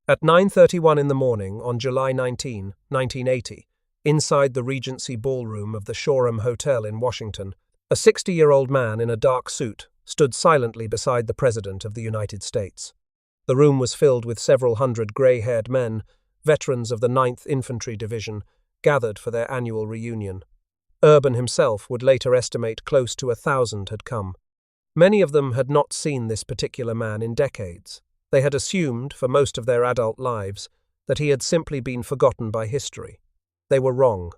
At 9:31 in the morning on July 19, 1980, inside the Regency Ballroom of the Shoreham Hotel in Washington, a 60-year-old man in a dark suit stood silently beside the President of the United States. The room was filled with several hundred grey-haired men, veterans of the 9th Infantry Division, gathered for their annual reunion. Urban himself would later estimate close to 1,000 had come. Many of them had not seen this particular man in decades. They had assumed, for most of their adult lives, that he had simply been forgotten by history. They were wrong.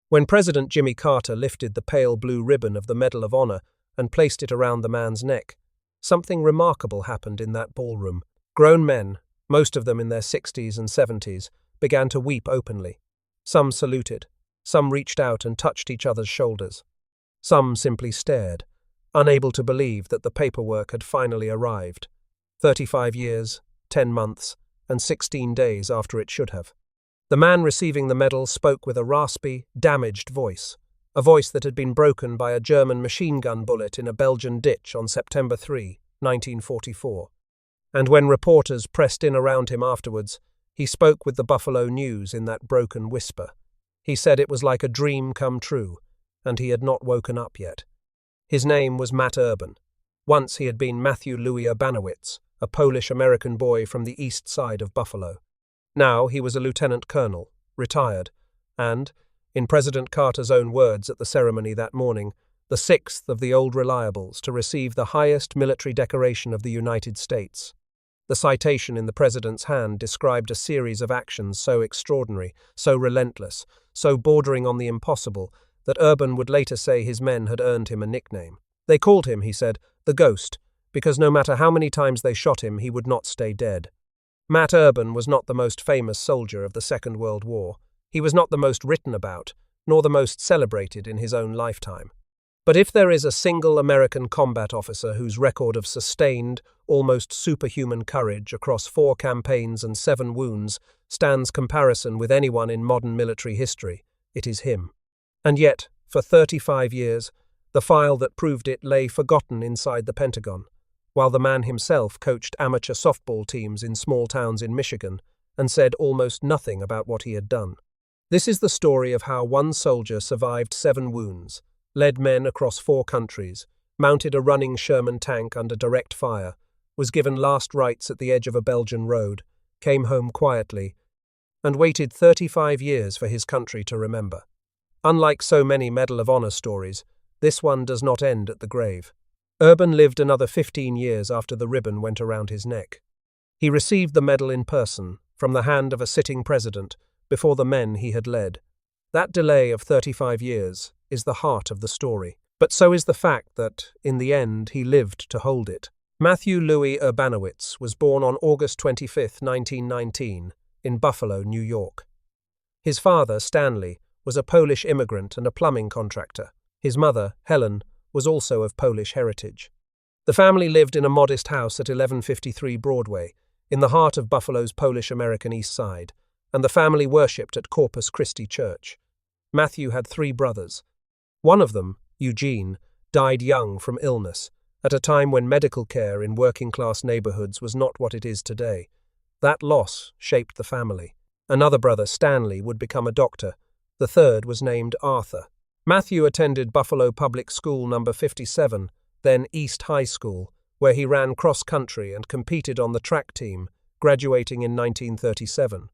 When President Jimmy Carter lifted the pale blue ribbon of the Medal of Honor and placed it around the man's neck, something remarkable happened in that ballroom. Grown men, most of them in their 60s and 70s, began to weep openly. Some saluted. Some reached out and touched each other's shoulders. Some simply stared, unable to believe that the paperwork had finally arrived. 35 years, 10 months, and 16 days after it should have. The man receiving the medal spoke with a raspy, damaged voice, a voice that had been broken by a German machine gun bullet in a Belgian ditch on September 3, 1944. And when reporters pressed in around him afterwards, he spoke with the Buffalo News in that broken whisper. He said it was like a dream come true, and he had not woken up yet. His name was Matt Urban. Once he had been Matthew Louis Urbanowicz, a Polish-American boy from the east side of Buffalo. Now he was a lieutenant colonel, retired, and, in President Carter's own words at the ceremony that morning, the 6th of the old reliables to receive the highest military decoration of the United States. The citation in the president's hand described a series of actions so extraordinary, so relentless, so bordering on the impossible, that Urban would later say his men had earned him a nickname. They called him, he said, the Ghost, because no matter how many times they shot him, he would not stay dead. Matt Urban was not the most famous soldier of the Second World War. He was not the most written about, nor the most celebrated in his own lifetime. But if there is a single American combat officer whose record of sustained, almost superhuman courage across 4 campaigns and 7 wounds stands comparison with anyone in modern military history, it is him. And yet, for 35 years, the file that proved it lay forgotten inside the Pentagon, while the man himself coached amateur softball teams in small towns in Michigan and said almost nothing about what he had done. This is the story of how one soldier survived 7 wounds, led men across 4 countries, mounted a running Sherman tank under direct fire, was given last rites at the edge of a Belgian road, came home quietly, and waited 35 years for his country to remember. Unlike so many Medal of Honor stories, this one does not end at the grave. Urban lived another 15 years after the ribbon went around his neck. He received the medal in person, from the hand of a sitting president, before the men he had led. That delay of 35 years is the heart of the story, but so is the fact that, in the end, he lived to hold it. Matthew Louis Urbanowicz was born on August 25, 1919, in Buffalo, New York. His father, Stanley, was a Polish immigrant and a plumbing contractor. His mother, Helen, was also of Polish heritage. The family lived in a modest house at 1153 Broadway, in the heart of Buffalo's Polish-American East Side, and the family worshipped at Corpus Christi Church. Matthew had 3 brothers. One of them, Eugene, died young from illness, at a time when medical care in working-class neighborhoods was not what it is today. That loss shaped the family. Another brother, Stanley, would become a doctor. The third was named Arthur. Matthew attended Buffalo Public School No. 57, then East High School, where he ran cross-country and competed on the track team, graduating in 1937.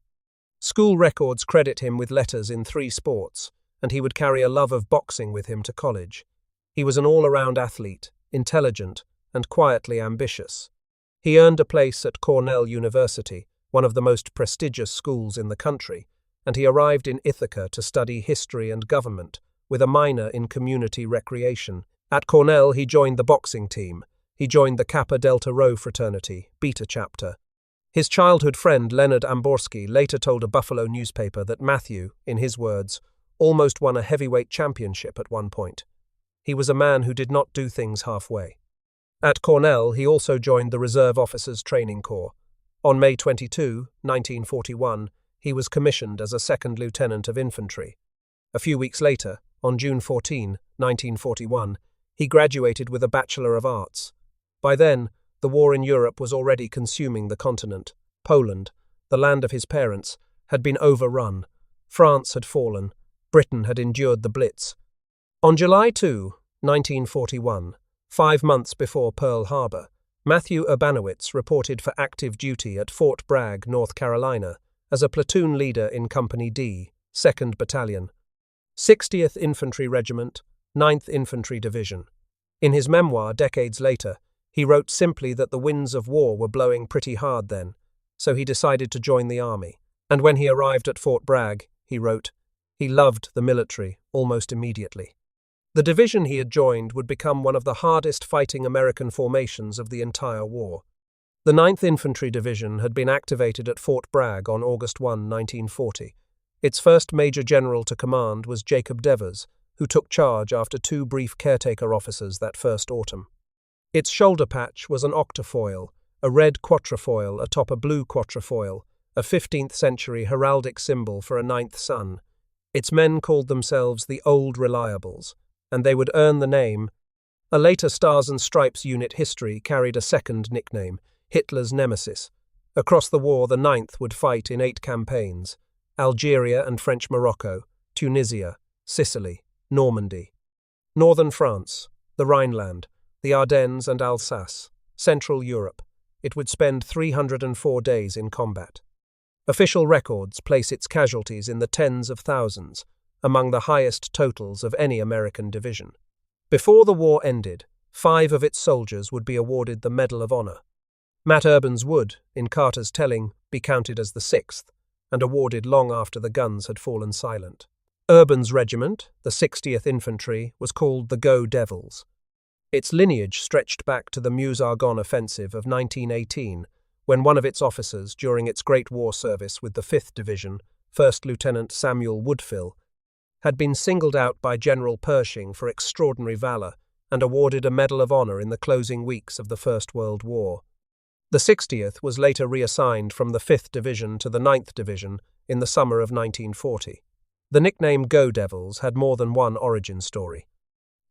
School records credit him with letters in 3 sports, and he would carry a love of boxing with him to college. He was an all-around athlete, intelligent, and quietly ambitious. He earned a place at Cornell University, one of the most prestigious schools in the country, and he arrived in Ithaca to study history and government, with a minor in community recreation. At Cornell, he joined the boxing team. He joined the Kappa Delta Rho fraternity, Beta chapter. His childhood friend Leonard Amborski later told a Buffalo newspaper that Matthew, in his words, almost won a heavyweight championship at one point. He was a man who did not do things halfway. At Cornell, he also joined the Reserve Officers Training Corps. On May 22, 1941, he was commissioned as a 2nd Lieutenant of Infantry. A few weeks later, on June 14, 1941, he graduated with a Bachelor of Arts. By then, the war in Europe was already consuming the continent. Poland, the land of his parents, had been overrun. France had fallen. Britain had endured the Blitz. On July 2, 1941, 5 months before Pearl Harbor, Matthew Urbanowicz reported for active duty at Fort Bragg, North Carolina, as a platoon leader in Company D, 2nd Battalion, 60th Infantry Regiment, 9th Infantry Division. In his memoir decades later, he wrote simply that the winds of war were blowing pretty hard then, so he decided to join the army. And when he arrived at Fort Bragg, he wrote, he loved the military almost immediately. The division he had joined would become one of the hardest fighting American formations of the entire war. The 9th Infantry Division had been activated at Fort Bragg on August 1, 1940. Its first major general to command was Jacob Devers, who took charge after 2 brief caretaker officers that first autumn. Its shoulder patch was an octafoil, a red quatrefoil atop a blue quatrefoil, a 15th century heraldic symbol for a 9th son. Its men called themselves the Old Reliables, and they would earn the name. A later Stars and Stripes unit history carried a second nickname, Hitler's Nemesis. Across the war, the 9th would fight in 8 campaigns: Algeria and French Morocco, Tunisia, Sicily, Normandy, northern France, the Rhineland, the Ardennes and Alsace, Central Europe. It would spend 304 days in combat. Official records place its casualties in the tens of thousands, among the highest totals of any American division. Before the war ended, 5 of its soldiers would be awarded the Medal of Honor. Matt Urban's would, in Carter's telling, be counted as the 6th, and awarded long after the guns had fallen silent. Urban's regiment, the 60th Infantry, was called the Go Devils. Its lineage stretched back to the Meuse-Argonne offensive of 1918, when one of its officers, during its Great War service with the 5th Division, First Lieutenant Samuel Woodfill, had been singled out by General Pershing for extraordinary valor and awarded a Medal of Honor in the closing weeks of the First World War. The 60th was later reassigned from the 5th Division to the 9th Division in the summer of 1940. The nickname Go Devils had more than one origin story.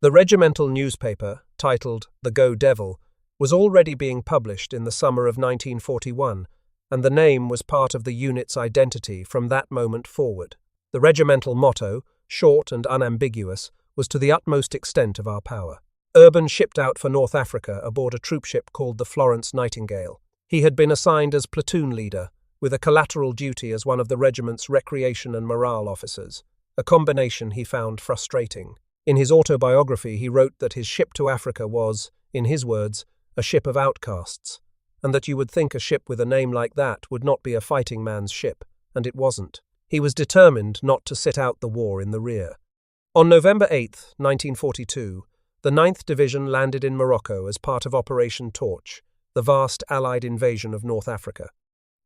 The regimental newspaper, titled The Go Devil, was already being published in the summer of 1941, and the name was part of the unit's identity from that moment forward. The regimental motto, short and unambiguous, was to the utmost extent of our power. Urban shipped out for North Africa aboard a troopship called the Florence Nightingale. He had been assigned as platoon leader, with a collateral duty as one of the regiment's recreation and morale officers, a combination he found frustrating. In his autobiography, he wrote that his ship to Africa was, in his words, a ship of outcasts, and that you would think a ship with a name like that would not be a fighting man's ship, and it wasn't. He was determined not to sit out the war in the rear. On November 8, 1942, the 9th Division landed in Morocco as part of Operation Torch, the vast Allied invasion of North Africa.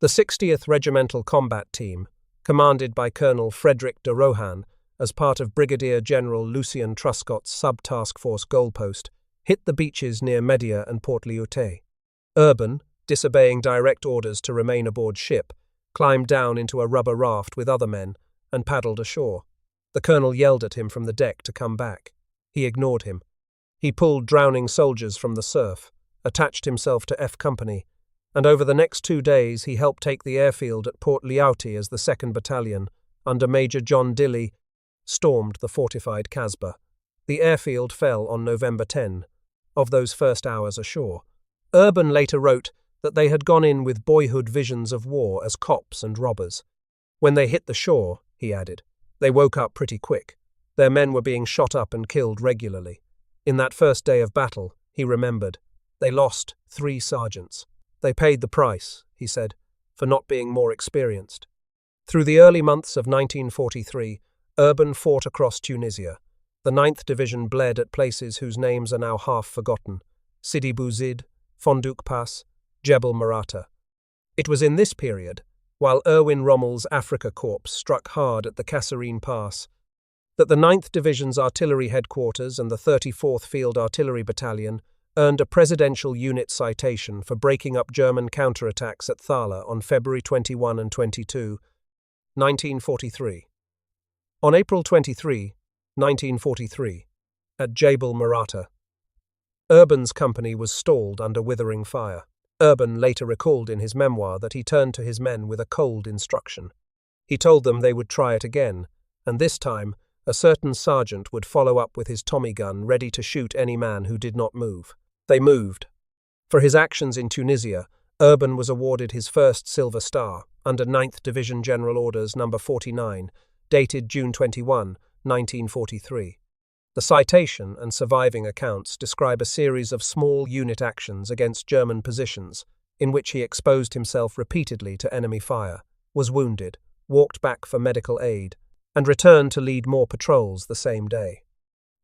The 60th Regimental Combat Team, commanded by Colonel Frederick de Rohan as part of Brigadier General Lucien Truscott's sub-task force goalpost, hit the beaches near Media and Port Lyautey. Urban, disobeying direct orders to remain aboard ship, climbed down into a rubber raft with other men and paddled ashore. The colonel yelled at him from the deck to come back. He ignored him. He pulled drowning soldiers from the surf, attached himself to F Company, and over the next 2 days he helped take the airfield at Port Lyautey as the 2nd Battalion, under Major John Dilley, stormed the fortified Casbah. The airfield fell on November 10, of those first hours ashore. Urban later wrote that they had gone in with boyhood visions of war as cops and robbers. When they hit the shore, he added, they woke up pretty quick. Their men were being shot up and killed regularly. In that first day of battle, he remembered, they lost 3 sergeants. They paid the price, he said, for not being more experienced. Through the early months of 1943, Urban fought across Tunisia. The 9th Division bled at places whose names are now half forgotten: Sidi Bouzid, Fondouk Pass, Jebel Marata. It was in this period, while Erwin Rommel's Afrika Korps struck hard at the Kasserine Pass, that the 9th Division's artillery headquarters and the 34th Field Artillery Battalion earned a Presidential Unit citation for breaking up German counterattacks at Thala on February 21 and 22, 1943. On April 23, 1943, at Jebel Marata, Urban's company was stalled under withering fire. Urban later recalled in his memoir that he turned to his men with a cold instruction. He told them they would try it again, and this time a certain sergeant would follow up with his Tommy gun ready to shoot any man who did not move. They moved. For his actions in Tunisia, Urban was awarded his first Silver Star under 9th Division General Orders No. 49, dated June 21, 1943. The citation and surviving accounts describe a series of small unit actions against German positions, in which he exposed himself repeatedly to enemy fire, was wounded, walked back for medical aid, and returned to lead more patrols the same day.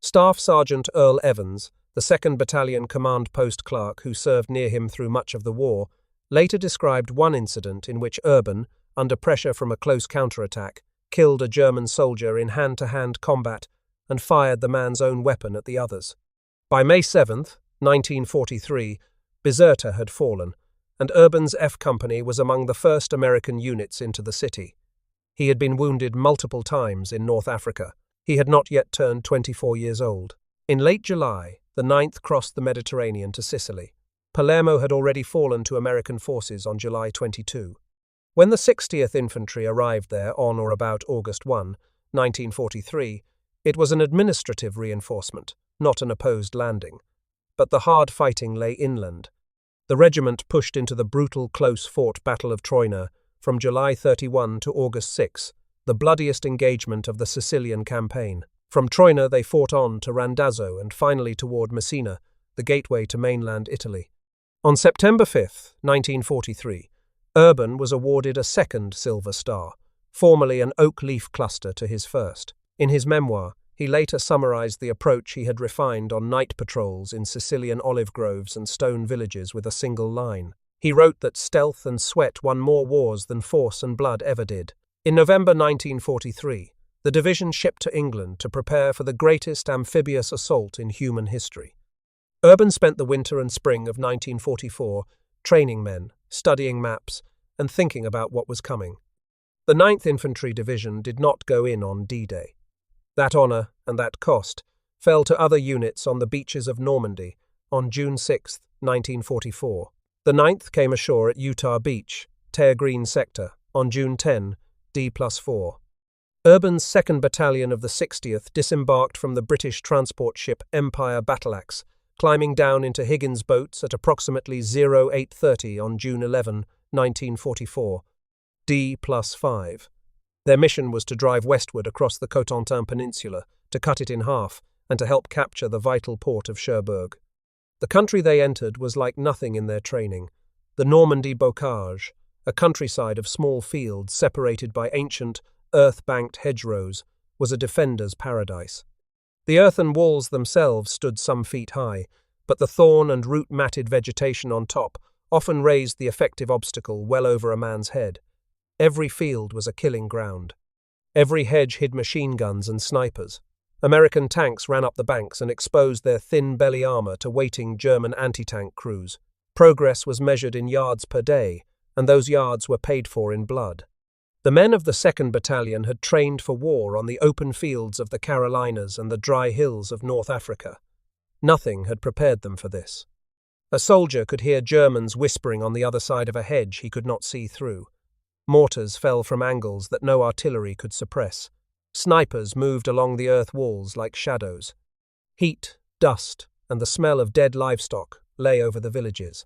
Staff Sergeant Earl Evans, the 2nd Battalion Command Post clerk who served near him through much of the war, later described one incident in which Urban, under pressure from a close counterattack, killed a German soldier in hand-to-hand combat and fired the man's own weapon at the others. By May 7, 1943, Bizerta had fallen, and Urban's F Company was among the first American units into the city. He had been wounded multiple times in North Africa. He had not yet turned 24 years old. In late July, the 9th crossed the Mediterranean to Sicily. Palermo had already fallen to American forces on July 22. When the 60th Infantry arrived there on or about August 1, 1943, it was an administrative reinforcement, not an opposed landing. But the hard fighting lay inland. The regiment pushed into the brutal, close-fought Battle of Troina from July 31 to August 6, the bloodiest engagement of the Sicilian campaign. From Troina they fought on to Randazzo and finally toward Messina, the gateway to mainland Italy. On September 5, 1943, Urban was awarded a second Silver Star, formerly an oak leaf cluster to his first. In his memoir, he later summarized the approach he had refined on night patrols in Sicilian olive groves and stone villages with a single line. He wrote that stealth and sweat won more wars than force and blood ever did. In November 1943, the division shipped to England to prepare for the greatest amphibious assault in human history. Urban spent the winter and spring of 1944 training men, studying maps, and thinking about what was coming. The 9th Infantry Division did not go in on D-Day. That honour and that cost fell to other units on the beaches of Normandy on June 6, 1944. The 9th came ashore at Utah Beach, Tear Green Sector, on June 10, D+4. Urban's 2nd Battalion of the 60th disembarked from the British transport ship Empire Battleaxe, climbing down into Higgins' boats at approximately 0830 on June 11, 1944. D+5. Their mission was to drive westward across the Cotentin Peninsula, to cut it in half, and to help capture the vital port of Cherbourg. The country they entered was like nothing in their training. The Normandy Bocage, a countryside of small fields separated by ancient, earth-banked hedgerows, was a defender's paradise. The earthen walls themselves stood some feet high, but the thorn and root-matted vegetation on top often raised the effective obstacle well over a man's head. Every field was a killing ground. Every hedge hid machine guns and snipers. American tanks ran up the banks and exposed their thin belly armor to waiting German anti-tank crews. Progress was measured in yards per day, and those yards were paid for in blood. The men of the 2nd Battalion had trained for war on the open fields of the Carolinas and the dry hills of North Africa. Nothing had prepared them for this. A soldier could hear Germans whispering on the other side of a hedge he could not see through. Mortars fell from angles that no artillery could suppress. Snipers moved along the earth walls like shadows. Heat, dust, and the smell of dead livestock lay over the villages.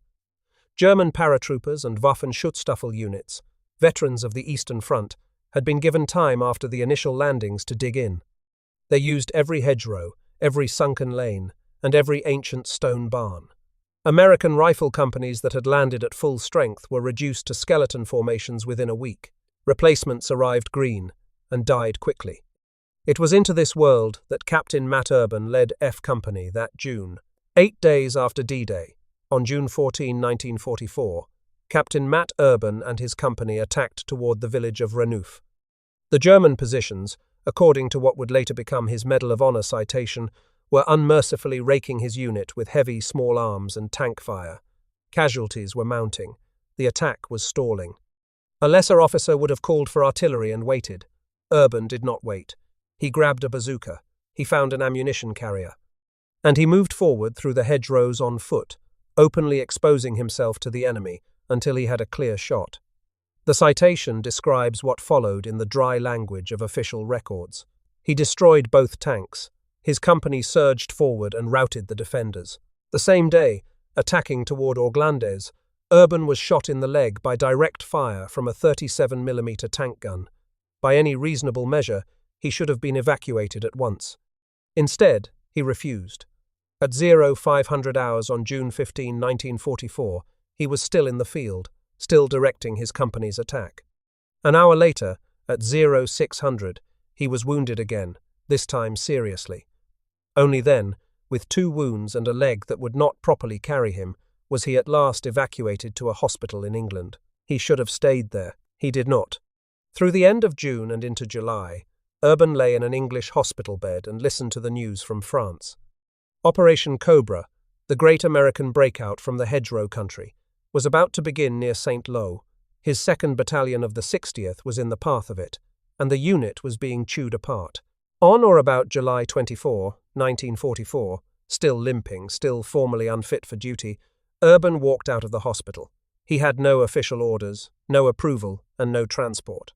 German paratroopers and Waffenschutzstaffel units, veterans of the Eastern Front, had been given time after the initial landings to dig in. They used every hedgerow, every sunken lane, and every ancient stone barn. American rifle companies that had landed at full strength were reduced to skeleton formations within a week. Replacements arrived green and died quickly. It was into this world that Captain Matt Urban led F Company that June. 8 days after D-Day, on June 14, 1944, Captain Matt Urban and his company attacked toward the village of Renouf. The German positions, according to what would later become his Medal of Honor citation, were unmercifully raking his unit with heavy small arms and tank fire. Casualties were mounting. The attack was stalling. A lesser officer would have called for artillery and waited. Urban did not wait. He grabbed a bazooka. He found an ammunition carrier. And he moved forward through the hedgerows on foot, openly exposing himself to the enemy until he had a clear shot. The citation describes what followed in the dry language of official records. He destroyed both tanks. His company surged forward and routed the defenders. The same day, attacking toward Orglandes, Urban was shot in the leg by direct fire from a 37mm tank gun. By any reasonable measure, he should have been evacuated at once. Instead, he refused. At 0500 hours on June 15, 1944, he was still in the field, still directing his company's attack. An hour later, at 0600, he was wounded again, this time seriously. Only then, with 2 wounds and a leg that would not properly carry him, was he at last evacuated to a hospital in England. He should have stayed there. He did not. Through the end of June and into July, Urban lay in an English hospital bed and listened to the news from France. Operation Cobra, the great American breakout from the hedgerow country, was about to begin near St. Lo. His 2nd Battalion of the 60th was in the path of it, and the unit was being chewed apart. On or about July 24, 1944, still limping, still formally unfit for duty, Urban walked out of the hospital. He had no official orders, no approval, and no transport.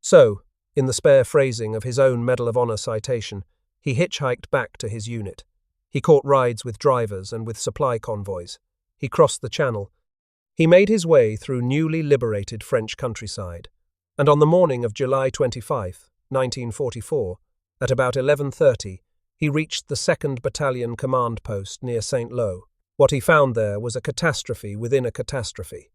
So, in the spare phrasing of his own Medal of Honor citation, he hitchhiked back to his unit. He caught rides with drivers and with supply convoys. He crossed the Channel. He made his way through newly liberated French countryside. And on the morning of July 25, 1944, at about 11:30, he reached the 2nd Battalion command post near St. Lo. What he found there was a catastrophe within a catastrophe.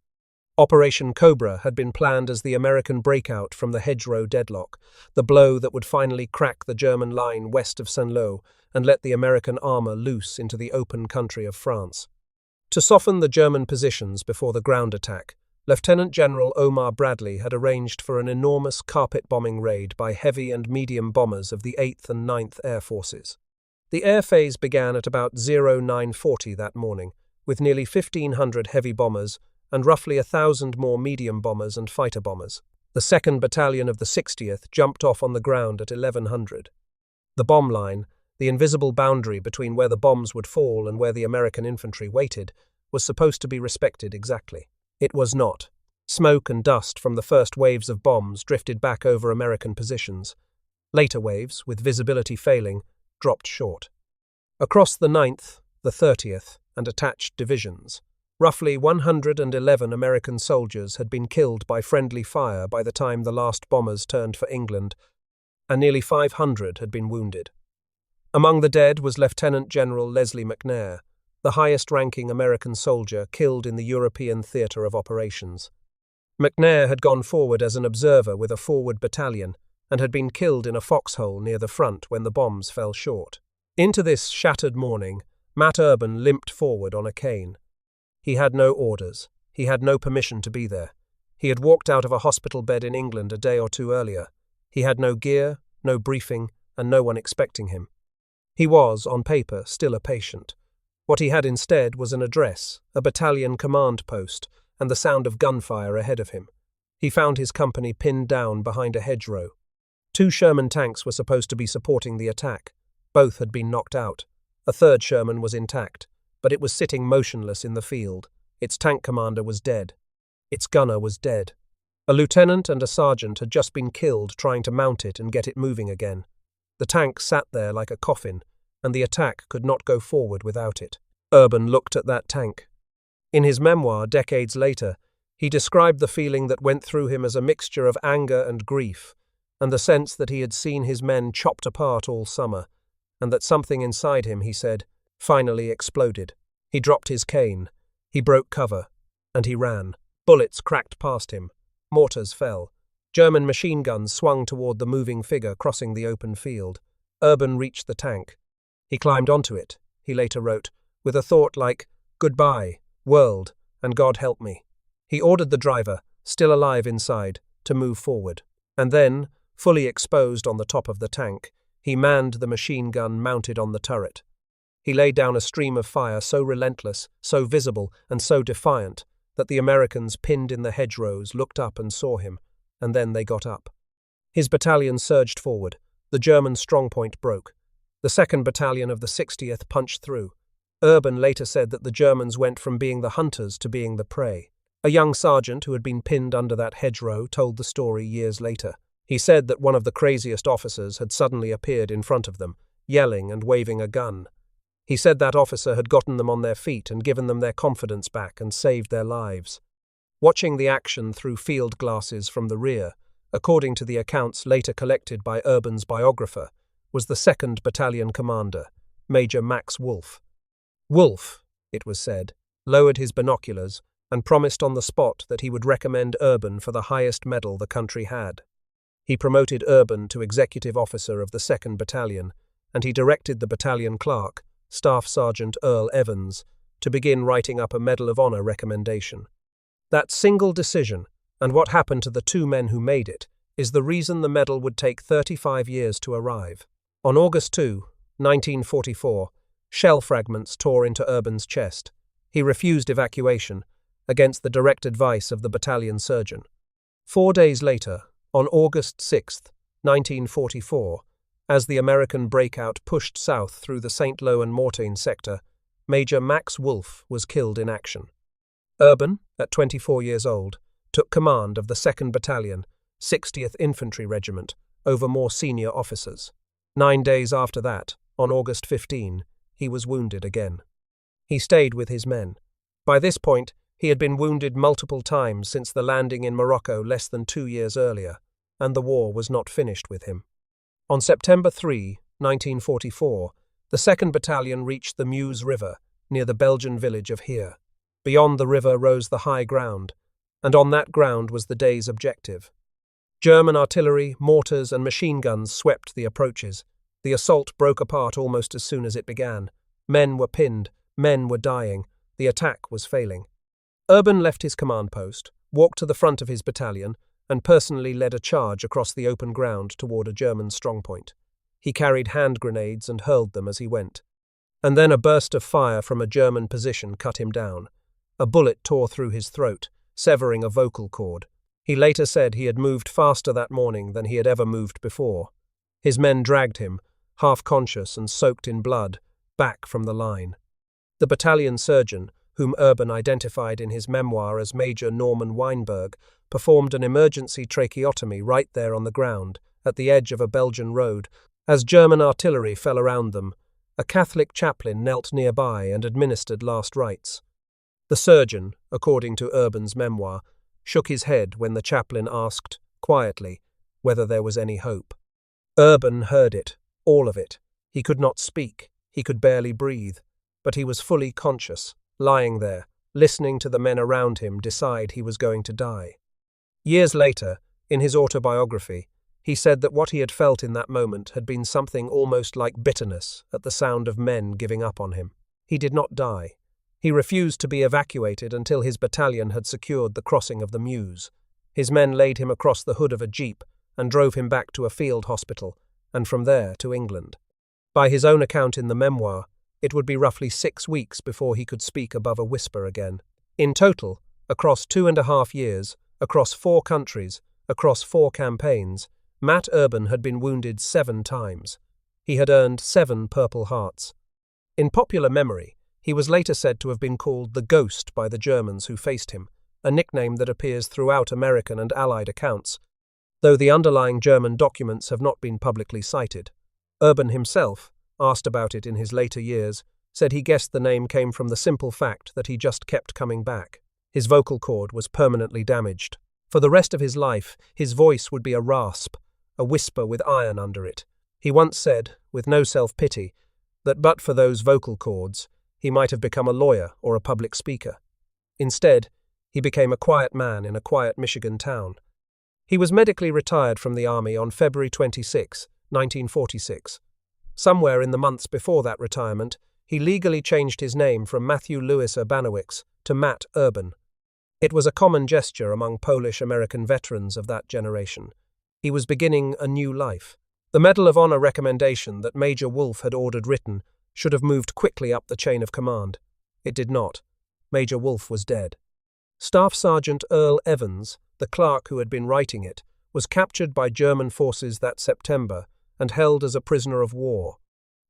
Operation Cobra had been planned as the American breakout from the hedgerow deadlock, the blow that would finally crack the German line west of St. Lo and let the American armor loose into the open country of France. To soften the German positions before the ground attack, Lieutenant General Omar Bradley had arranged for an enormous carpet-bombing raid by heavy and medium bombers of the 8th and 9th Air Forces. The air phase began at about 0940 that morning, with nearly 1,500 heavy bombers and roughly 1,000 more medium bombers and fighter bombers. The 2nd Battalion of the 60th jumped off on the ground at 1100. The bomb line, the invisible boundary between where the bombs would fall and where the American infantry waited, was supposed to be respected exactly. It was not. Smoke and dust from the first waves of bombs drifted back over American positions. Later waves, with visibility failing, dropped short. Across the 9th, the 30th, and attached divisions, roughly 111 American soldiers had been killed by friendly fire by the time the last bombers turned for England, and nearly 500 had been wounded. Among the dead was Lieutenant General Leslie McNair, the highest-ranking American soldier killed in the European theatre of operations. McNair had gone forward as an observer with a forward battalion and had been killed in a foxhole near the front when the bombs fell short. Into this shattered morning, Matt Urban limped forward on a cane. He had no orders. He had no permission to be there. He had walked out of a hospital bed in England a day or two earlier. He had no gear, no briefing, and no one expecting him. He was, on paper, still a patient. What he had instead was an address, a battalion command post, and the sound of gunfire ahead of him. He found his company pinned down behind a hedgerow. 2 Sherman tanks were supposed to be supporting the attack. Both had been knocked out. A 3rd Sherman was intact, but it was sitting motionless in the field. Its tank commander was dead. Its gunner was dead. A lieutenant and a sergeant had just been killed trying to mount it and get it moving again. The tank sat there like a coffin, and the attack could not go forward without it. Urban looked at that tank. In his memoir, decades later, he described the feeling that went through him as a mixture of anger and grief, and the sense that he had seen his men chopped apart all summer, and that something inside him, he said, finally exploded. He dropped his cane, he broke cover, and he ran. Bullets cracked past him. Mortars fell. German machine guns swung toward the moving figure crossing the open field. Urban reached the tank. He climbed onto it, he later wrote, with a thought like, "Goodbye, world, and God help me." He ordered the driver, still alive inside, to move forward. And then, fully exposed on the top of the tank, he manned the machine gun mounted on the turret. He laid down a stream of fire so relentless, so visible, and so defiant that the Americans pinned in the hedgerows looked up and saw him, and then they got up. His battalion surged forward. The German strongpoint broke. The 2nd Battalion of the 60th punched through. Urban later said that the Germans went from being the hunters to being the prey. A young sergeant who had been pinned under that hedgerow told the story years later. He said that one of the craziest officers had suddenly appeared in front of them, yelling and waving a gun. He said that officer had gotten them on their feet and given them their confidence back and saved their lives. Watching the action through field glasses from the rear, according to the accounts later collected by Urban's biographer, was the 2nd Battalion commander, Major Max Wolff. Wolff, it was said, lowered his binoculars and promised on the spot that he would recommend Urban for the highest medal the country had. He promoted Urban to executive officer of the 2nd Battalion, and he directed the battalion clerk, Staff Sergeant Earl Evans, to begin writing up a Medal of Honor recommendation. That single decision, and what happened to the 2 men who made it, is the reason the medal would take 35 years to arrive. On August 2, 1944, shell fragments tore into Urban's chest. He refused evacuation, against the direct advice of the battalion surgeon. 4 days later, on August 6, 1944, as the American breakout pushed south through the St. Lo and Mortagne sector, Major Max Wolff was killed in action. Urban, at 24 years old, took command of the 2nd Battalion, 60th Infantry Regiment, over more senior officers. 9 days after that, on August 15, he was wounded again. He stayed with his men. By this point, he had been wounded multiple times since the landing in Morocco less than 2 years earlier, and the war was not finished with him. On September 3, 1944, the 2nd Battalion reached the Meuse River near the Belgian village of Heer. Beyond the river rose the high ground, and on that ground was the day's objective. German artillery, mortars, and machine guns swept the approaches. The assault broke apart almost as soon as it began. Men were pinned, men were dying, the attack was failing. Urban left his command post, walked to the front of his battalion, and personally led a charge across the open ground toward a German strongpoint. He carried hand grenades and hurled them as he went. And then a burst of fire from a German position cut him down. A bullet tore through his throat, severing a vocal cord. He later said he had moved faster that morning than he had ever moved before. His men dragged him, half-conscious and soaked in blood, back from the line. The battalion surgeon, whom Urban identified in his memoir as Major Norman Weinberg, performed an emergency tracheotomy right there on the ground, at the edge of a Belgian road. As German artillery fell around them, a Catholic chaplain knelt nearby and administered last rites. The surgeon, according to Urban's memoir, shook his head when the chaplain asked, quietly, whether there was any hope. Urban heard it, all of it. He could not speak, he could barely breathe, but he was fully conscious, lying there, listening to the men around him decide he was going to die. Years later, in his autobiography, he said that what he had felt in that moment had been something almost like bitterness at the sound of men giving up on him. He did not die. He refused to be evacuated until his battalion had secured the crossing of the Meuse. His men laid him across the hood of a jeep and drove him back to a field hospital, and from there to England. By his own account in the memoir, it would be roughly 6 weeks before he could speak above a whisper again. In total, across 2.5 years, across 4 countries, across 4 campaigns, Matt Urban had been wounded 7 times. He had earned 7 Purple Hearts. In popular memory, he was later said to have been called the Ghost by the Germans who faced him, a nickname that appears throughout American and Allied accounts, though the underlying German documents have not been publicly cited. Urban himself, asked about it in his later years, said he guessed the name came from the simple fact that he just kept coming back. His vocal cord was permanently damaged. For the rest of his life, his voice would be a rasp, a whisper with iron under it. He once said, with no self-pity, that but for those vocal cords, he might have become a lawyer or a public speaker. Instead, he became a quiet man in a quiet Michigan town. He was medically retired from the army on February 26, 1946. Somewhere in the months before that retirement, he legally changed his name from Matthew Louis Urbanowicz to Matt Urban. It was a common gesture among Polish-American veterans of that generation. He was beginning a new life. The Medal of Honor recommendation that Major Wolff had ordered written should have moved quickly up the chain of command. It did not. Major Wolff was dead. Staff Sergeant Earl Evans, the clerk who had been writing it, was captured by German forces that September and held as a prisoner of war.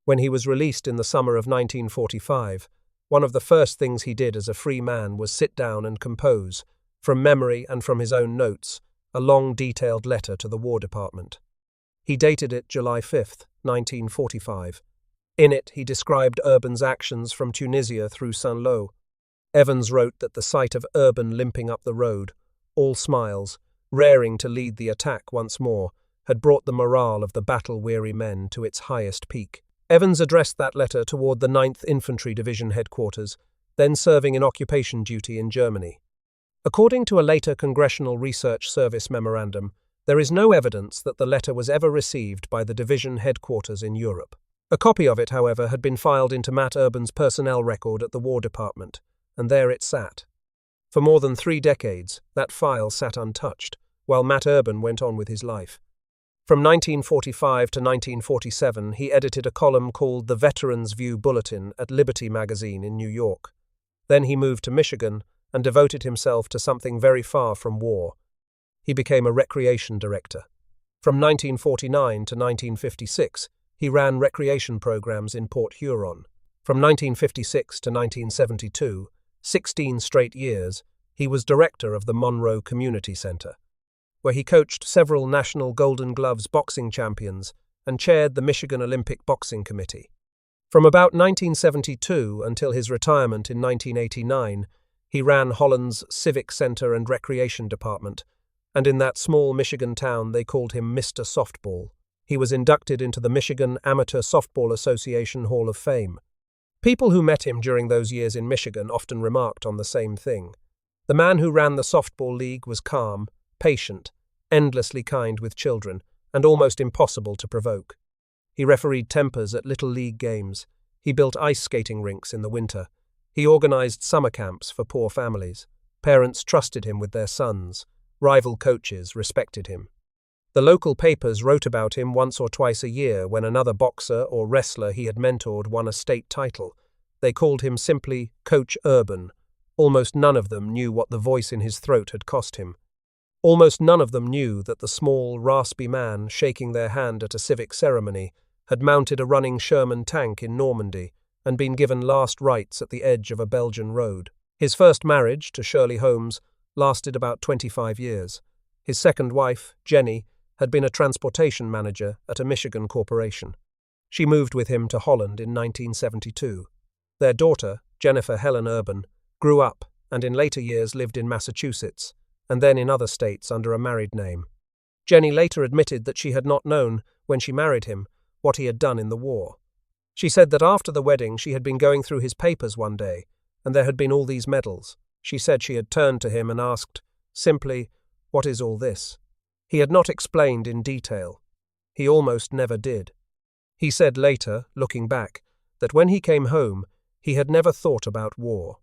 When he was released in the summer of 1945, One of the first things he did as a free man was sit down and compose, from memory and from his own notes, a long detailed letter to the War Department. He dated it July 5, 1945. In it, he described Urban's actions from Tunisia through Saint-Lô. Evans wrote that the sight of Urban limping up the road, all smiles, raring to lead the attack once more, had brought the morale of the battle-weary men to its highest peak. Evans addressed that letter toward the 9th Infantry Division headquarters, then serving in occupation duty in Germany. According to a later Congressional Research Service memorandum, there is no evidence that the letter was ever received by the division headquarters in Europe. A copy of it, however, had been filed into Matt Urban's personnel record at the War Department, and there it sat. For more than 3 decades, that file sat untouched, while Matt Urban went on with his life. From 1945 to 1947, he edited a column called The Veterans View Bulletin at Liberty magazine in New York. Then he moved to Michigan and devoted himself to something very far from war. He became a recreation director. From 1949 to 1956, he ran recreation programs in Port Huron. From 1956 to 1972, 16 straight years, he was director of the Monroe Community Center, where he coached several National Golden Gloves boxing champions and chaired the Michigan Olympic Boxing Committee. From about 1972 until his retirement in 1989, he ran Holland's Civic Center and Recreation Department, and in that small Michigan town they called him Mr. Softball. He was inducted into the Michigan Amateur Softball Association Hall of Fame. People who met him during those years in Michigan often remarked on the same thing. The man who ran the softball league was calm, patient, endlessly kind with children, and almost impossible to provoke. He refereed tempers at Little League games. He built ice skating rinks in the winter. He organized summer camps for poor families. Parents trusted him with their sons. Rival coaches respected him. The local papers wrote about him once or twice a year when another boxer or wrestler he had mentored won a state title. They called him simply Coach Urban. Almost none of them knew what the voice in his throat had cost him. Almost none of them knew that the small, raspy man shaking their hand at a civic ceremony had mounted a running Sherman tank in Normandy and been given last rites at the edge of a Belgian road. His first marriage, to Shirley Holmes, lasted about 25 years. His second wife, Jenny, had been a transportation manager at a Michigan corporation. She moved with him to Holland in 1972. Their daughter, Jennifer Helen Urban, grew up and in later years lived in Massachusetts, and then in other states under a married name. Jenny later admitted that she had not known, when she married him, what he had done in the war. She said that after the wedding she had been going through his papers one day, and there had been all these medals. She said she had turned to him and asked, simply, "What is all this?" He had not explained in detail. He almost never did. He said later, looking back, that when he came home, he had never thought about war.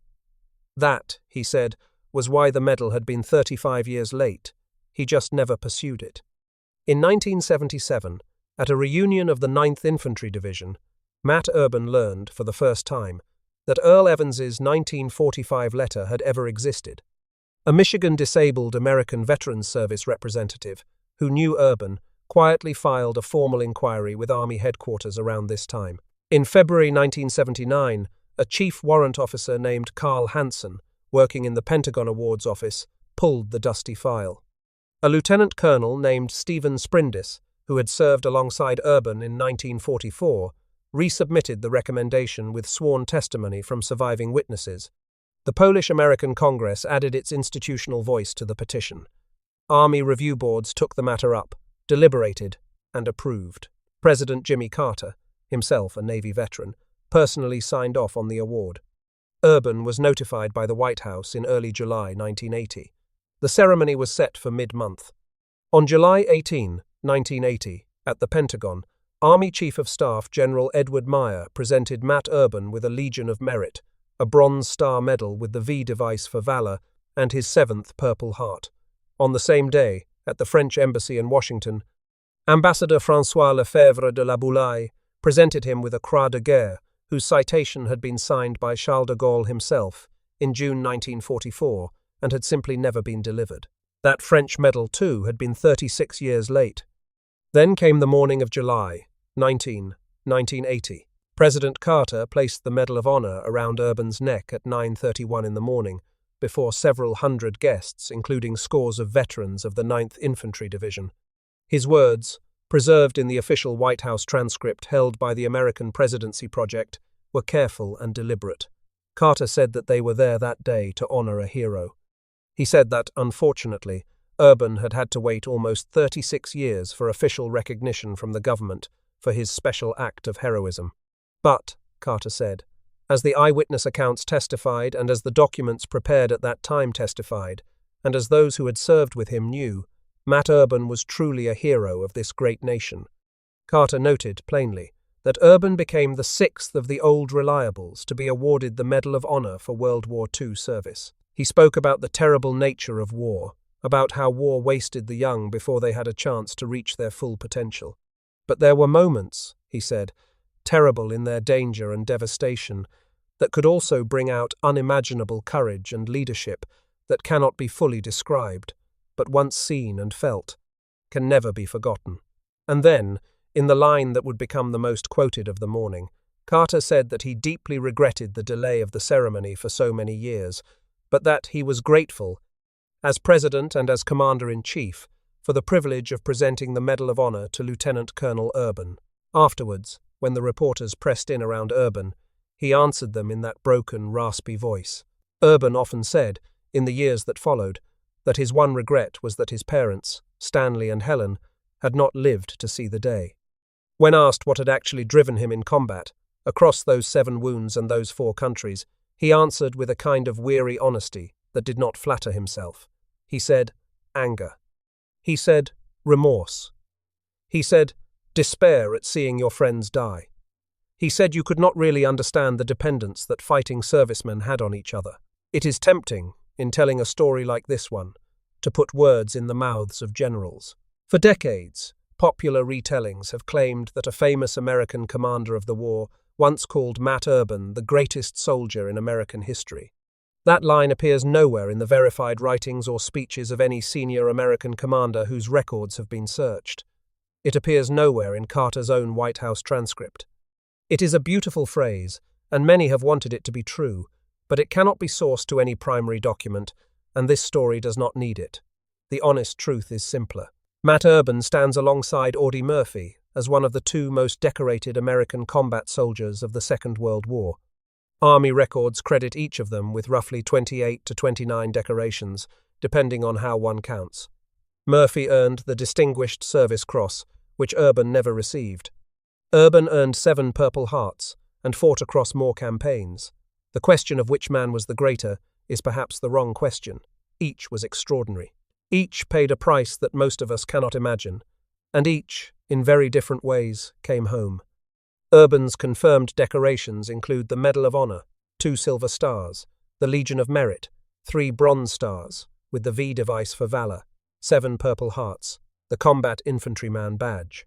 That, he said, was why the medal had been 35 years late. He just never pursued it. In 1977, at a reunion of the 9th Infantry Division, Matt Urban learned, for the first time, that Earl Evans's 1945 letter had ever existed. A Michigan disabled American Veterans Service representative, who knew Urban, quietly filed a formal inquiry with Army headquarters around this time. In February 1979, a chief warrant officer named Carl Hansen, working in the Pentagon Awards office, pulled the dusty file. A lieutenant colonel named Stephen Sprindis, who had served alongside Urban in 1944, resubmitted the recommendation with sworn testimony from surviving witnesses. The Polish-American Congress added its institutional voice to the petition. Army review boards took the matter up, deliberated, and approved. President Jimmy Carter, himself a Navy veteran, personally signed off on the award. Urban was notified by the White House in early July 1980. The ceremony was set for mid-month. On July 18, 1980, at the Pentagon, Army Chief of Staff General Edward Meyer presented Matt Urban with a Legion of Merit, a Bronze Star Medal with the V device for valor, and his 7th Purple Heart. On the same day, at the French Embassy in Washington, Ambassador François Lefebvre de la Boulaye presented him with a Croix de Guerre, whose citation had been signed by Charles de Gaulle himself in June 1944 and had simply never been delivered. That French medal, too, had been 36 years late. Then came the morning of July 19, 1980. President Carter placed the Medal of Honor around Urban's neck at 9:31 in the morning, before several hundred guests, including scores of veterans of the 9th Infantry Division. His words, preserved in the official White House transcript held by the American Presidency Project, were careful and deliberate. Carter said that they were there that day to honor a hero. He said that, unfortunately, Urban had had to wait almost 36 years for official recognition from the government for his special act of heroism. But, Carter said, as the eyewitness accounts testified and as the documents prepared at that time testified, and as those who had served with him knew, Matt Urban was truly a hero of this great nation. Carter noted plainly that Urban became the 6th of the old reliables to be awarded the Medal of Honor for World War II service. He spoke about the terrible nature of war, about how war wasted the young before they had a chance to reach their full potential. But there were moments, he said, terrible in their danger and devastation, that could also bring out unimaginable courage and leadership that cannot be fully described, but once seen and felt, can never be forgotten. And then, in the line that would become the most quoted of the morning, Carter said that he deeply regretted the delay of the ceremony for so many years, but that he was grateful, as President and as Commander-in-Chief, for the privilege of presenting the Medal of Honor to Lieutenant Colonel Urban. Afterwards, when the reporters pressed in around Urban, he answered them in that broken, raspy voice. Urban often said, in the years that followed, that his one regret was that his parents, Stanley and Helen, had not lived to see the day. When asked what had actually driven him in combat, across those 7 wounds and those 4 countries, he answered with a kind of weary honesty that did not flatter himself. He said, anger. He said, remorse. He said, despair at seeing your friends die. He said you could not really understand the dependence that fighting servicemen had on each other. It is tempting, in telling a story like this one, to put words in the mouths of generals. For decades, popular retellings have claimed that a famous American commander of the war once called Matt Urban the greatest soldier in American history. That line appears nowhere in the verified writings or speeches of any senior American commander whose records have been searched. It appears nowhere in Carter's own White House transcript. It is a beautiful phrase, and many have wanted it to be true, but it cannot be sourced to any primary document, and this story does not need it. The honest truth is simpler. Matt Urban stands alongside Audie Murphy as one of the 2 most decorated American combat soldiers of the Second World War. Army records credit each of them with roughly 28 to 29 decorations, depending on how one counts. Murphy earned the Distinguished Service Cross, which Urban never received. Urban earned 7 Purple Hearts and fought across more campaigns. The question of which man was the greater is perhaps the wrong question. Each was extraordinary. Each paid a price that most of us cannot imagine, and each, in very different ways, came home. Urban's confirmed decorations include the Medal of Honor, 2 Silver Stars, the Legion of Merit, 3 Bronze Stars, with the V device for valor, 7 Purple Hearts, the Combat Infantryman Badge,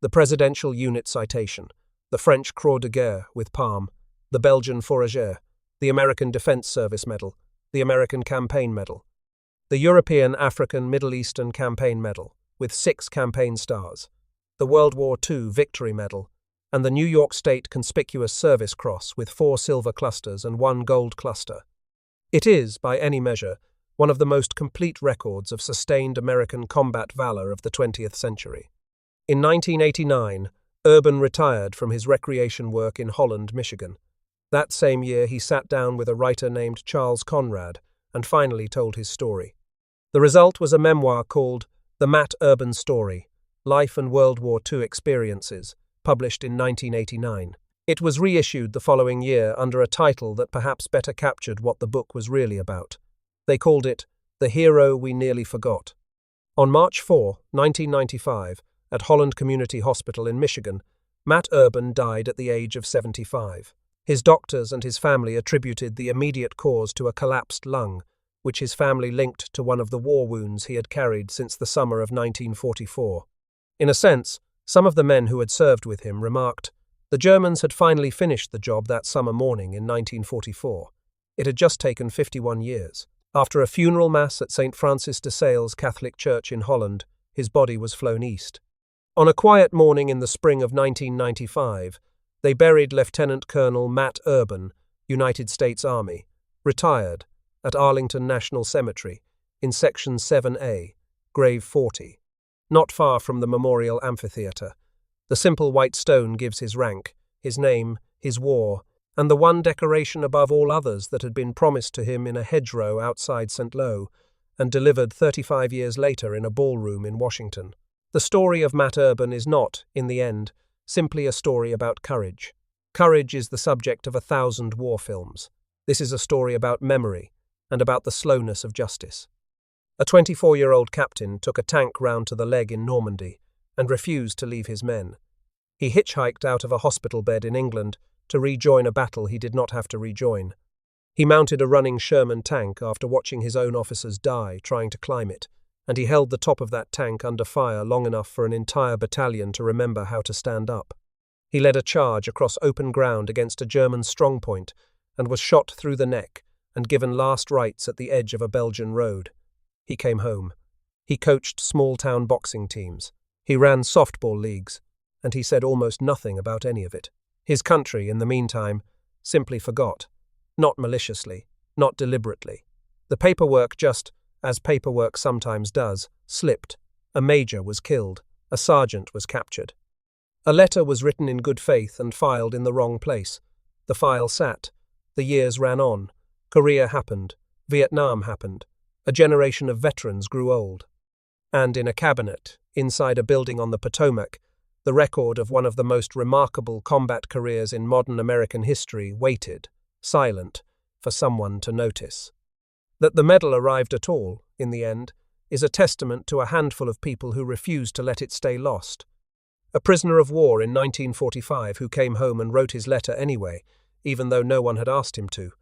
the Presidential Unit Citation, the French Croix de Guerre with Palm, the Belgian Fourragère, the American Defense Service Medal, the American Campaign Medal, the European, African, Middle Eastern Campaign Medal, with 6 campaign stars, the World War II Victory Medal, and the New York State Conspicuous Service Cross with 4 silver clusters and 1 gold cluster. It is, by any measure, one of the most complete records of sustained American combat valor of the 20th century. In 1989, Urban retired from his recreation work in Holland, Michigan. That same year, he sat down with a writer named Charles Conrad and finally told his story. The result was a memoir called The Matt Urban Story, Life and World War II Experiences, published in 1989. It was reissued the following year under a title that perhaps better captured what the book was really about. They called it The Hero We Nearly Forgot. On March 4, 1995, at Holland Community Hospital in Michigan, Matt Urban died at the age of 75. His doctors and his family attributed the immediate cause to a collapsed lung, which his family linked to one of the war wounds he had carried since the summer of 1944. In a sense, some of the men who had served with him remarked, the Germans had finally finished the job that summer morning in 1944. It had just taken 51 years. After a funeral mass at St. Francis de Sales Catholic Church in Holland, his body was flown east. On a quiet morning in the spring of 1995, They buried Lieutenant Colonel Matt Urban, United States Army, retired, at Arlington National Cemetery, in Section 7A, Grave 40, not far from the Memorial Amphitheatre. The simple white stone gives his rank, his name, his war, and the one decoration above all others that had been promised to him in a hedgerow outside St. Lo, and delivered 35 years later in a ballroom in Washington. The story of Matt Urban is not, in the end, simply a story about courage. Courage is the subject of 1,000 war films. This is a story about memory and about the slowness of justice. A 24-year-old captain took a tank round to the leg in Normandy and refused to leave his men. He hitchhiked out of a hospital bed in England to rejoin a battle he did not have to rejoin. He mounted a running Sherman tank after watching his own officers die trying to climb it, and he held the top of that tank under fire long enough for an entire battalion to remember how to stand up. He led a charge across open ground against a German strongpoint and was shot through the neck and given last rites at the edge of a Belgian road. He came home. He coached small-town boxing teams. He ran softball leagues, and he said almost nothing about any of it. His country, in the meantime, simply forgot. Not maliciously, not deliberately. The paperwork just, as paperwork sometimes does, slipped. A major was killed. A sergeant was captured. A letter was written in good faith and filed in the wrong place. The file sat. The years ran on. Korea happened. Vietnam happened. A generation of veterans grew old. And in a cabinet, inside a building on the Potomac, the record of one of the most remarkable combat careers in modern American history waited, silent, for someone to notice. That the medal arrived at all, in the end, is a testament to a handful of people who refused to let it stay lost. A prisoner of war in 1945 who came home and wrote his letter anyway, even though no one had asked him to.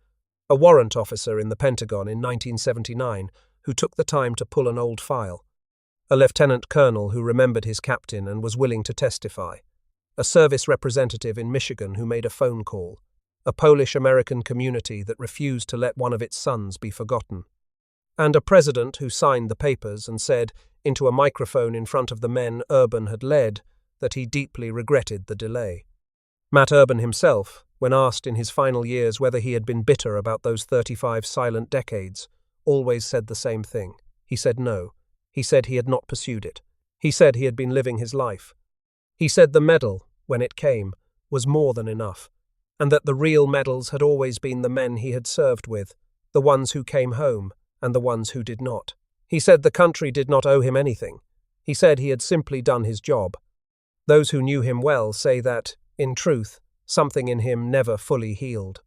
A warrant officer in the Pentagon in 1979 who took the time to pull an old file. A lieutenant colonel who remembered his captain and was willing to testify. A service representative in Michigan who made a phone call. A Polish-American community that refused to let one of its sons be forgotten. And a president who signed the papers and said, into a microphone in front of the men Urban had led, that he deeply regretted the delay. Matt Urban himself, when asked in his final years whether he had been bitter about those 35 silent decades, always said the same thing. He said no. He said he had not pursued it. He said he had been living his life. He said the medal, when it came, was more than enough, and that the real medals had always been the men he had served with, the ones who came home and the ones who did not. He said the country did not owe him anything. He said he had simply done his job. Those who knew him well say that, in truth, something in him never fully healed.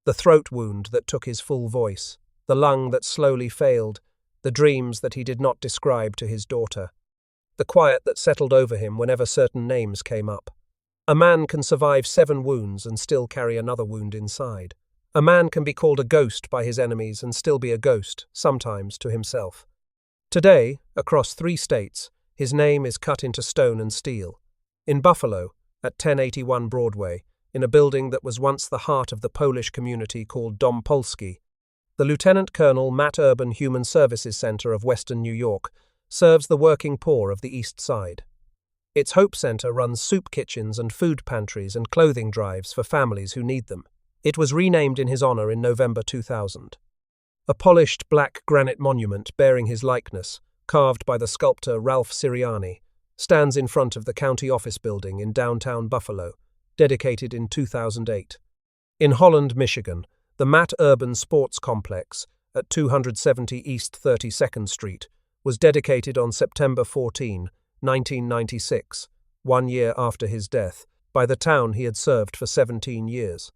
The throat wound that took his full voice, the lung that slowly failed, the dreams that he did not describe to his daughter, the quiet that settled over him whenever certain names came up. A man can survive 7 wounds and still carry another wound inside. A man can be called a ghost by his enemies and still be a ghost, sometimes, to himself. Today, across 3 states, his name is cut into stone and steel. In Buffalo, at 1081 Broadway, in a building that was once the heart of the Polish community called Dom Polski, the Lieutenant Colonel Matt Urban Human Services Center of Western New York serves the working poor of the East Side. Its Hope Center runs soup kitchens and food pantries and clothing drives for families who need them. It was renamed in his honor in November 2000. A polished black granite monument bearing his likeness, carved by the sculptor Ralph Siriani, stands in front of the county office building in downtown Buffalo, dedicated in 2008. In Holland, Michigan, the Matt Urban Sports Complex at 270 East 32nd Street was dedicated on September 14, 1996, 1 year after his death, by the town he had served for 17 years.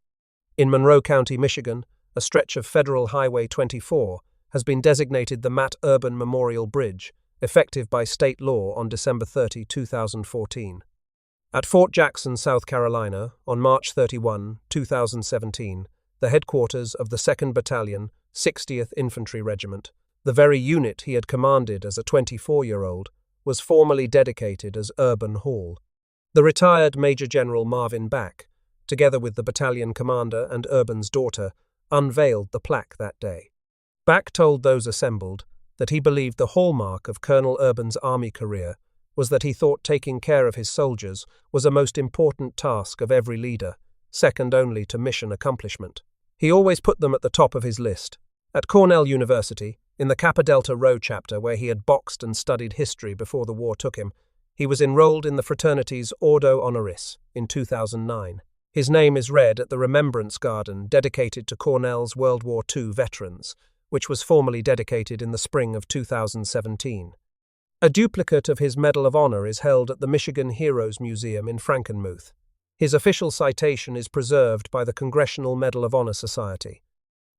In Monroe County, Michigan, a stretch of Federal Highway 24 has been designated the Matt Urban Memorial Bridge, effective by state law on December 30, 2014. At Fort Jackson, South Carolina, on March 31, 2017, the headquarters of the 2nd Battalion, 60th Infantry Regiment, the very unit he had commanded as a 24-year-old, was formally dedicated as Urban Hall. The retired Major General Marvin Back, together with the battalion commander and Urban's daughter, unveiled the plaque that day. Back told those assembled that he believed the hallmark of Colonel Urban's army career was that he thought taking care of his soldiers was a most important task of every leader, second only to mission accomplishment. He always put them at the top of his list. At Cornell University, in the Kappa Delta Rho chapter where he had boxed and studied history before the war took him, he was enrolled in the fraternity's Ordo Honoris in 2009. His name is read at the Remembrance Garden dedicated to Cornell's World War II veterans, which was formally dedicated in the spring of 2017. A duplicate of his Medal of Honor is held at the Michigan Heroes Museum in Frankenmuth. His official citation is preserved by the Congressional Medal of Honor Society.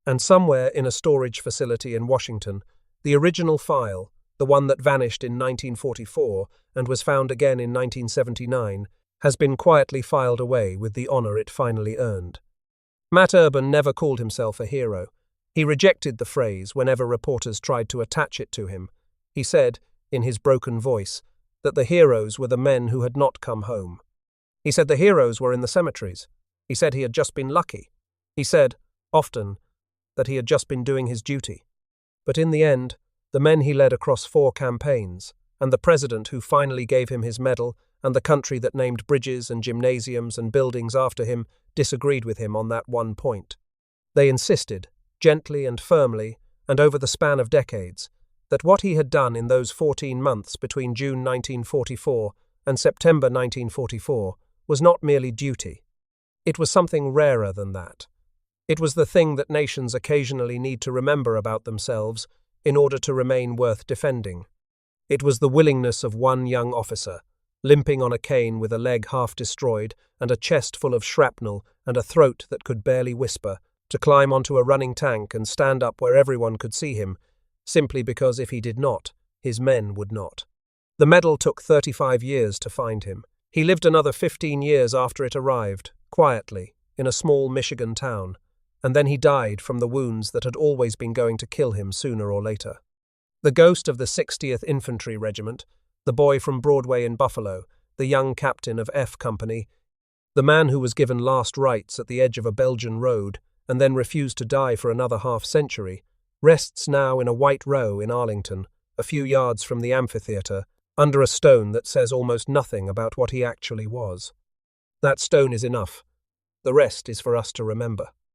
And somewhere in a storage facility in Washington, the original file, the one that vanished in 1944 and was found again in 1979, has been quietly filed away with the honor it finally earned. Matt Urban never called himself a hero. He rejected the phrase whenever reporters tried to attach it to him. He said, in his broken voice, that the heroes were the men who had not come home. He said the heroes were in the cemeteries. He said he had just been lucky. He said, often, that he had just been doing his duty. But in the end, the men he led across 4 campaigns, and the president who finally gave him his medal, and the country that named bridges and gymnasiums and buildings after him disagreed with him on that one point. They insisted, gently and firmly, and over the span of decades, that what he had done in those 14 months between June 1944 and September 1944 was not merely duty. It was something rarer than that. It was the thing that nations occasionally need to remember about themselves in order to remain worth defending. It was the willingness of one young officer, limping on a cane with a leg half destroyed and a chest full of shrapnel and a throat that could barely whisper, to climb onto a running tank and stand up where everyone could see him, simply because if he did not, his men would not. The medal took 35 years to find him. He lived another 15 years after it arrived, quietly, in a small Michigan town, and then he died from the wounds that had always been going to kill him sooner or later. The ghost of the 60th Infantry Regiment, the boy from Broadway in Buffalo, the young captain of F Company, the man who was given last rites at the edge of a Belgian road and then refused to die for another half-century, rests now in a white row in Arlington, a few yards from the amphitheatre, under a stone that says almost nothing about what he actually was. That stone is enough. The rest is for us to remember.